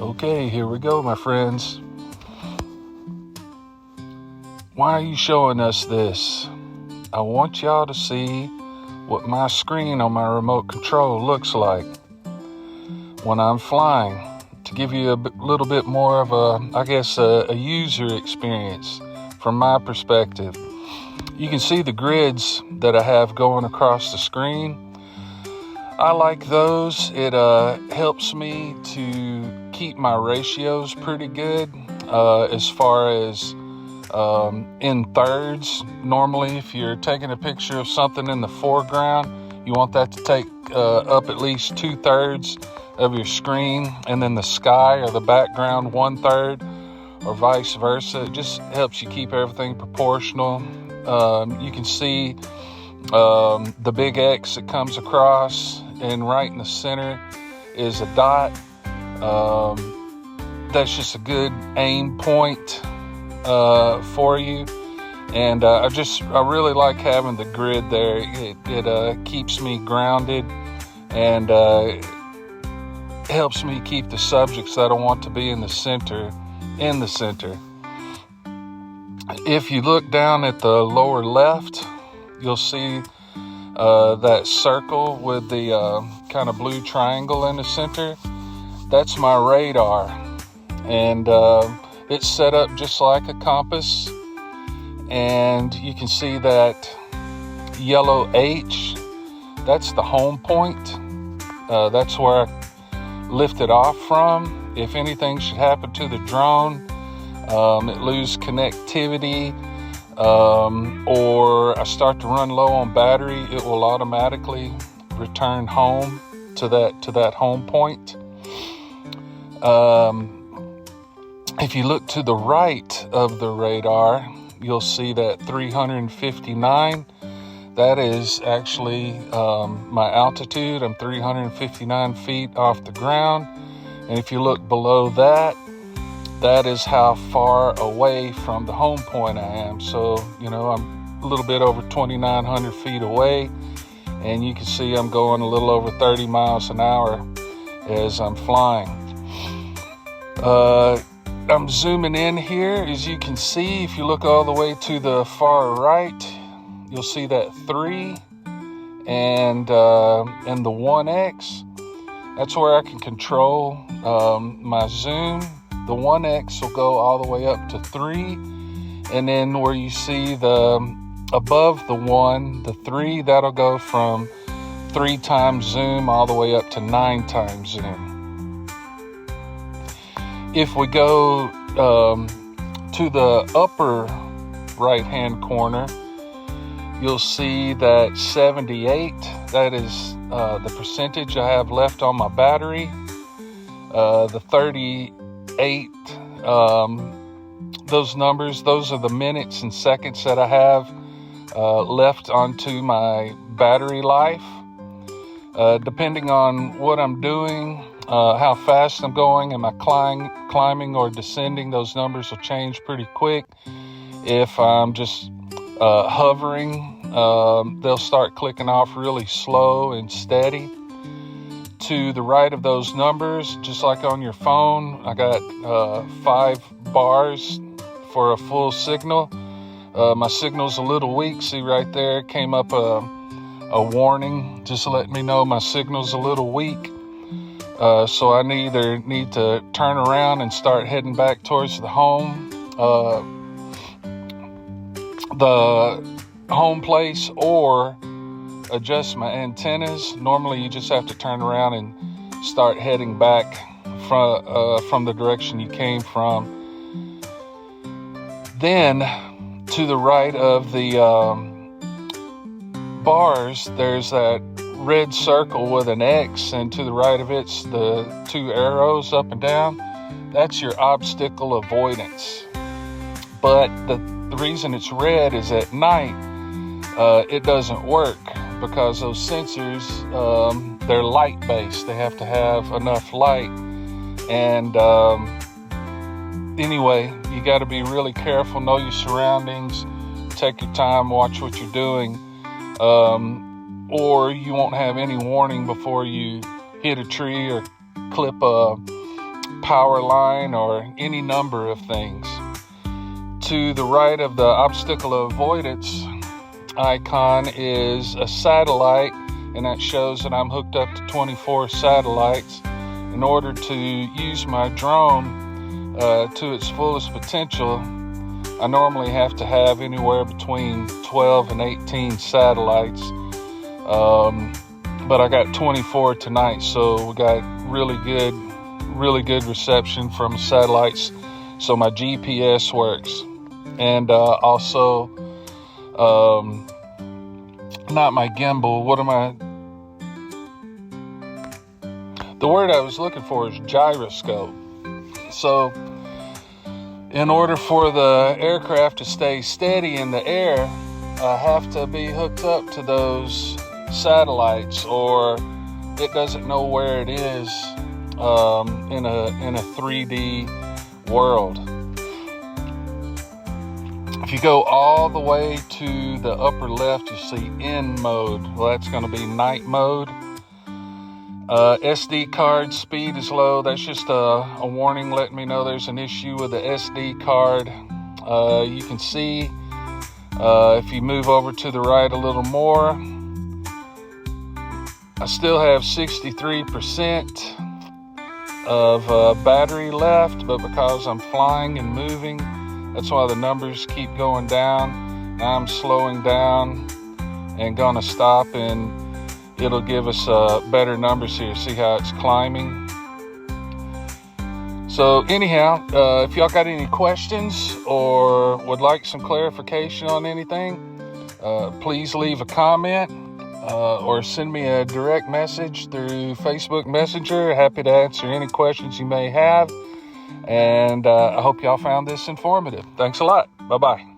Okay, here we go, my friends. Why are you showing us this? I want y'all to see what my screen on my remote control looks like when I'm flying, to give you a little bit more of a user experience from my perspective. You can see the grids that I have going across the screen. I like those. It helps me to keep my ratios pretty good as far as in thirds. Normally, if you're taking a picture of something in the foreground, you want that to take up at least 2/3 of your screen, and then the sky or the background 1/3, or vice versa. It just helps you keep everything proportional. You can see the big X that comes across, and right in the center is a dot. That's just a good aim point for you. And I really like having the grid there. It keeps me grounded and helps me keep the subjects that I want to be in the center. If you look down at the lower left, you'll see that circle with the kind of blue triangle in the center. That's my radar, and it's set up just like a compass. And you can see that yellow H, that's the home point. That's where I lifted off from. If anything should happen to the drone, it lose connectivity, or I start to run low on battery, it will automatically return home to that home point. If you look to the right of the radar, you'll see that 359. That is actually my altitude. I'm 359 feet off the ground. And if you look below that, that is how far away from the home point I am. So, I'm a little bit over 2,900 feet away. And you can see I'm going a little over 30 miles an hour as I'm flying. I'm zooming in here. As you can see, if you look all the way to the far right, you'll see that 3 and the 1X. That's where I can control my zoom. The 1X will go all the way up to 3, and then where you see the above the 1, the 3, that'll go from 3 times zoom all the way up to 9 times zoom. If we go to the upper right-hand corner, you'll see that 78, that is the percentage I have left on my battery. The 38, those numbers, those are the minutes and seconds that I have left onto my battery life. Depending on what I'm doing, how fast I'm going, am I climbing or descending, those numbers will change pretty quick. If I'm just hovering, they'll start clicking off really slow and steady. To the right of those numbers, just like on your phone, I got 5 bars for a full signal. My signal's a little weak. See right there, came up a warning just letting me know my signal's a little weak. So I either need to turn around and start heading back towards the home place, or adjust my antennas. Normally you just have to turn around and start heading back from the direction you came from. Then to the right of the bars, there's that red circle with an X, and to the right of it's the 2 arrows up and down. That's your obstacle avoidance. But the reason it's red is at night it doesn't work, because those sensors, they're light based. They have to have enough light. And anyway, you got to be really careful, know your surroundings, take your time, watch what you're doing, or you won't have any warning before you hit a tree or clip a power line or any number of things. To the right of the obstacle avoidance icon is a satellite, and that shows that I'm hooked up to 24 satellites. In order to use my drone to its fullest potential, I normally have to have anywhere between 12 and 18 satellites. But I got 24 tonight, so we got really good reception from satellites. So my GPS works. And also, not my gimbal. The word I was looking for is gyroscope. So in order for the aircraft to stay steady in the air, I have to be hooked up to those satellites, or it doesn't know where it is in a 3D world. If you go all the way to the upper left, you see N mode. Well, that's going to be night mode. SD card speed is low. That's just a warning letting me know there's an issue with the SD card. You can see if you move over to the right a little more, I still have 63% of battery left, but because I'm flying and moving, that's why the numbers keep going down. Now I'm slowing down and gonna stop, and it'll give us better numbers here. See how it's climbing? So anyhow, if y'all got any questions or would like some clarification on anything, please leave a comment or send me a direct message through Facebook Messenger. Happy to answer any questions you may have. And I hope y'all found this informative. Thanks a lot. Bye-bye.